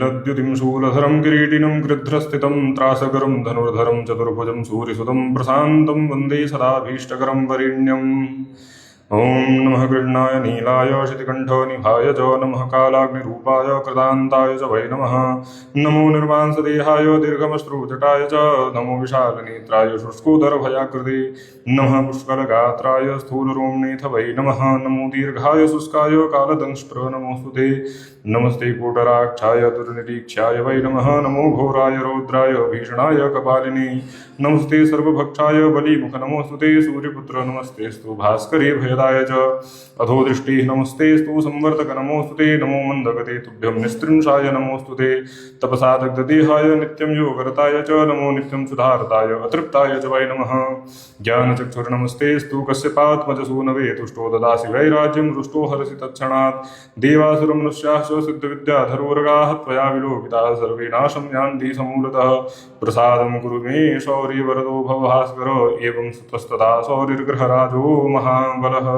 नीलद्युतिं शूलधरं किरीटिनं गृध्रस्थितं त्रासकरं धनुर्धरं चतुर्भुजं सूर्यसुतं प्रशान्तं वन्दे सदाभीष्टकरं वरेण्यम्। ओं नमः कृष्णाय नीलाय शितिकण्ठनिभाय च नमः कालाग्निरूपाय कृतान्ताय च वै नमः। नमो निर्वांसदेहाय दीर्घमश्रुजटाय च नमो विशालनेत्राय शुष्कोदरभयाकृते नमः पुष्कलगात्राय स्थूलरोम्णेऽथ वै नमः। नमो दीर्घाय शुष्काय कालदंष्ट्र नमोऽस्तुते। नमस्ते कूटराक्षाय दुर्निरीक्षाय वै नमः। नमो घोराय रौद्राय भीषणाय कपालिने नमस्ते सर्वभक्षाय बलिमुख नमोऽस्तुते। सूर्यपुत्र नमस्तेस्तु भास्करे भयदाय च अधो दृष्टिः नमस्तेस्तु संवर्तक नमोऽस्तुते। नमो मन्दगते तुभ्यं निस्त्रिंशाय नमोऽस्तुते। तपसा दग्धदेहाय नित्यं योगरताय च नमो नित्यं सुधारताय अतृप्ताय च वै नमः। ज्ञानचक्षुर्नमस्तेस्तु कश्यपात्मजसूनवे तुष्टो ददासि वैराज्यं रुष्टो हरसि तत्क्षणात्। देवासुरमनुष्याश्च सिद्धविद्याधरोरगाः त्वया विलोकिताः सर्वे नाशं यान्ति समूलतः। प्रसादं कुरु मे शौर्यवरदो भव भास्कर एवं सुतस्तदा शौर्यगृहराजो महाबलः।